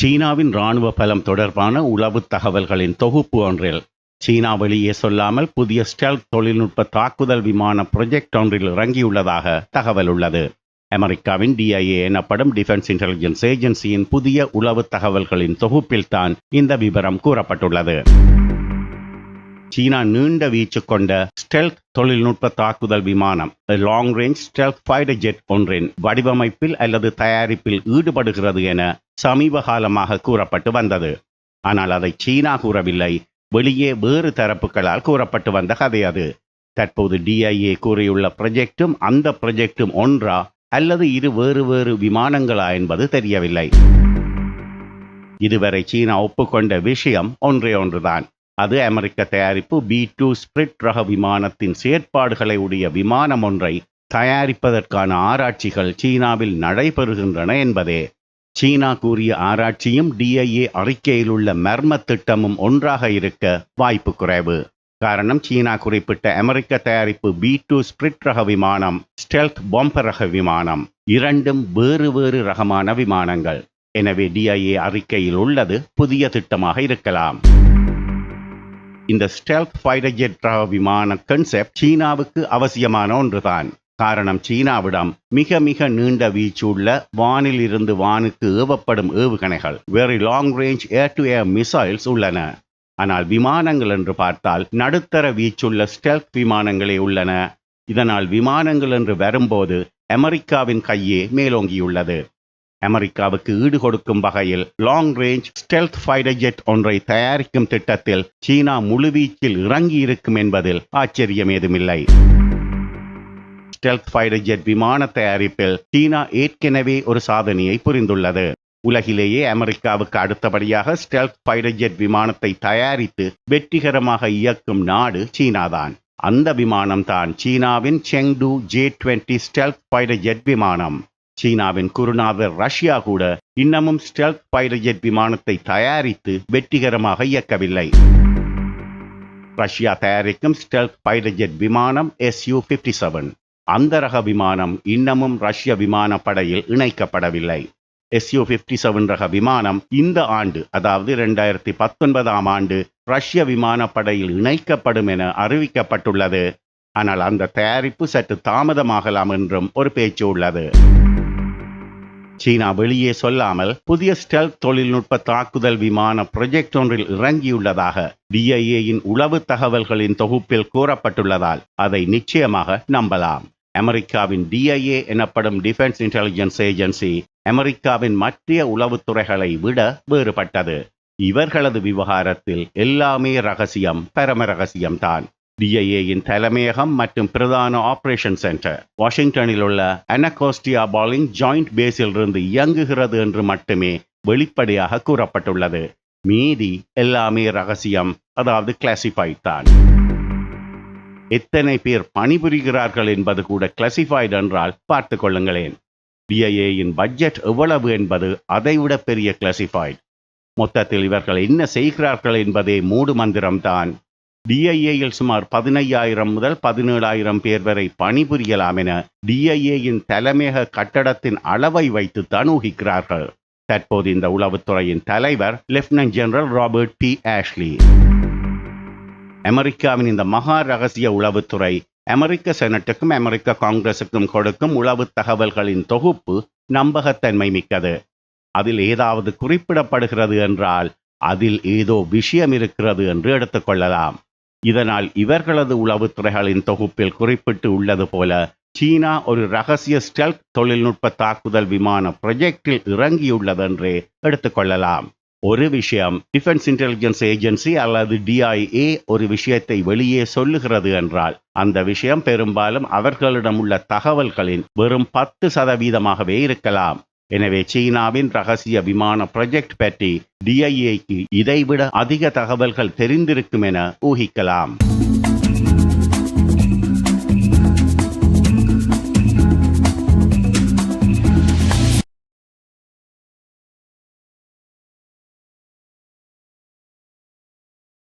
சீனாவின் இராணுவ பலம் தொடர்பான உளவு தகவல்களின் தொகுப்பு ஒன்றில் சீனா வெளியே சொல்லாமல் புதிய ஸ்டெல்த் தொழில்நுட்ப தாக்குதல் விமான ப்ரொஜெக்ட் ஒன்றில் இறங்கியுள்ளதாக தகவல் உள்ளது. அமெரிக்காவின் DIA எனப்படும் டிஃபென்ஸ் இன்டெலிஜென்ஸ் ஏஜென்சியின் புதிய உளவு தகவல்களின் தொகுப்பில்தான் இந்த விவரம் கூறப்பட்டுள்ளது. சீனா நீண்ட வீச்சு கொண்ட ஸ்டெல்த் தொழில்நுட்ப தாக்குதல் விமானம் long range stealth fighter jet ஒன்றின் வடிவமைப்பில் அல்லது தயாரிப்பில் ஈடுபடுகிறது என சமீப காலமாக கூறப்பட்டு வந்தது. ஆனால் அதை சீனா கூறவில்லை, வெளியே வேறு தரப்புகளால் கூறப்பட்டு வந்த கதை அது. தற்போது DIA கூறியுள்ள ப்ரொஜெக்டும் அந்த ப்ரொஜெக்டும் ஒன்றா அல்லது இரு வேறு விமானங்களா என்பது தெரியவில்லை. இதுவரை சீனா ஒப்புக்கொண்ட விஷயம் ஒன்றே ஒன்றுதான். அது அமெரிக்க தயாரிப்பு B-2 ஸ்பிரிட் ரக விமானத்தின் செயற்பாடுகளை உடைய விமானம் ஒன்றை தயாரிப்பதற்கான ஆராய்ச்சிகள் சீனாவில் நடைபெறுகின்றன என்பதே. சீனா கூறிய ஆராய்ச்சியும் DIA அறிக்கையில் உள்ள மர்ம திட்டமும் ஒன்றாக இருக்க வாய்ப்பு குறைவு. காரணம், சீனா குறிப்பிட்ட அமெரிக்க தயாரிப்பு B-2 ஸ்பிரிட் ரக விமானம் ஸ்டெல்த் பாம்பர் ரக விமானம் இரண்டும் வேறு ரகமான விமானங்கள். எனவே DIA அறிக்கையில் உள்ளது புதிய திட்டமாக இருக்கலாம். இந்த ஸ்டெல்த் ஃபைட்டர் ஜெட் ரக விமான கன்செப்ட் சீனாவுக்கு அவசியமான ஒன்றுதான். காரணம், சீனாவிடம் மிக நீண்ட வீச்சுள்ள வானில் இருந்து வானுக்கு ஏவப்படும் ஏவுகணைகள் very long range air to air missiles உள்ளன. ஆனால் விமானங்கள் என்று பார்த்தால் நடுத்தர வீச்சுள்ள ஸ்டெல்த் விமானங்களே உள்ளன. இதனால் விமானங்கள் என்று வரும்போது அமெரிக்காவின் கையே மேலோங்கியுள்ளது. அமெரிக்காவுக்கு ஈடு கொடுக்கும் வகையில் long range stealth fighter jet ஒன்றை தயாரிக்கும் திட்டத்தில் சீனா முழுவீச்சில் இறங்கி இருக்கும் என்பதில் ஆச்சரியம் ஏதுமில்லை. ஸ்டெல்த் ஃபைட்டர் ஜெட் விமான தயாரிப்பில் சீனா ஏற்கனவே ஒரு சாதனையை புரிந்துள்ளது. உலகிலேயே அமெரிக்காவுக்கு அடுத்தபடியாக ஸ்டெல்த் ஃபைட்டர் ஜெட் விமானத்தை தயாரித்து வெற்றிகரமாக இயக்கும் நாடு சீனாதான். அந்த விமானம் தான் சீனாவின் Chengdu J-20 stealth fighter jet விமானம். சீனாவின் குருநாதர் ரஷ்யா கூட இன்னமும் ஸ்டெல்த் ஃபைட்டர் ஜெட் விமானத்தை தயாரித்து வெற்றிகரமாக இயக்கவில்லை. ரஷ்யா தயாரிக்கும் ஸ்டெல்த் ஃபைட்டர் ஜெட் விமானம் Su-57. அந்த ரக விமானம் இன்னமும் ரஷ்ய விமானப்படையில் இணைக்கப்படவில்லை. Su-57 ரக விமானம் இந்த ஆண்டு, அதாவது 2019ஆம் ஆண்டு ரஷ்ய விமானப்படையில் இணைக்கப்படும் என அறிவிக்கப்பட்டுள்ளது. ஆனால் அந்த தயாரிப்பு சற்று தாமதமாகலாம் என்றும் ஒரு பேச்சு உள்ளது. சீனா வெளியே சொல்லாமல் புதிய ஸ்டெல்த் தொழில்நுட்ப தாக்குதல் விமான ப்ரொஜெக்ட் ஒன்றில் இறங்கியுள்ளதாக DIAயின் உளவு தகவல்களின் தொகுப்பில் கூறப்பட்டுள்ளதால் அதை நிச்சயமாக நம்பலாம். அமெரிக்காவின் DIA எனப்படும் டிஃபென்ஸ் இன்டெலிஜென்ஸ் ஏஜென்சி அமெரிக்காவின் மற்ற உளவுத்துறைகளை விட வேறுபட்டது. இவர்களது விவகாரத்தில் எல்லாமே ரகசியம், பரம ரகசியம்தான். DIAயின் தலைமையகம் மற்றும் பிரதான ஆபரேஷன் சென்டர் வாஷிங்டனில் உள்ள அனகோஸ்டியா பாலிங் ஜாயிண்ட் பேஸில் இருந்து இயங்குகிறது என்று மட்டுமே வெளிப்படையாக கூறப்பட்டுள்ளது. மீதி எல்லாமே ரகசியம், அதாவது கிளாசிஃபைட் தான். எத்தனை பேர் பணிபுரிகிறார்கள் என்பது கூட கிளாசிஃபைட் என்றால் பார்த்து கொள்ளுங்களேன். DIAயின் பட்ஜெட் எவ்வளவு என்பது அதைவிட பெரிய கிளாசிஃபைட். மொத்தத்தில் இவர்கள் என்ன செய்கிறார்கள் என்பதே மூடு மந்திரம்தான். DIAயில் சுமார் 15,000 முதல் 17,000 பேர் வரை பணிபுரியலாம் என DIAயின் தலைமையக கட்டடத்தின் அளவை வைத்துத்தான் ஊகிக்கிறார்கள். தற்போது இந்த உளவுத்துறையின் தலைவர் lieutenant general Robert P. Ashley. அமெரிக்காவின் இந்த மகா ரகசிய உளவுத்துறை அமெரிக்க செனட்டுக்கும் அமெரிக்க காங்கிரசுக்கும் கொடுக்கும் உளவு தகவல்களின் தொகுப்பு நம்பகத்தன்மை மிக்கது. அதில் ஏதாவது குறிப்பிடப்படுகிறது என்றால் அதில் ஏதோ விஷயம் இருக்கிறது என்று எடுத்துக்கொள்ளலாம். இதனால் இவர்களது உளவுத்துறைகளின் தொகுப்பில் குறிப்பிட்டு உள்ளது போல சீனா ஒரு ரகசிய ஸ்டெல்த் தொழில்நுட்ப தாக்குதல் விமான ப்ரொஜெக்டில் இறங்கியுள்ளதென்றே எடுத்துக்கொள்ளலாம். ஒரு விஷயம், டிஃபென்ஸ் இன்டெலிஜென்ஸ் ஏஜென்சி அல்லது DIA ஒரு விஷயத்தை வெளியே சொல்லுகிறது என்றால் அந்த விஷயம் பெரும்பாலும் அவர்களிடம் உள்ள தகவல்களின் வெறும் 10% இருக்கலாம். எனவே சீனாவின் ரகசிய விமான ப்ரொஜெக்ட் பற்றி DIAக்கு இதைவிட அதிக தகவல்கள் தெரிந்திருக்கும் என ஊகிக்கலாம்.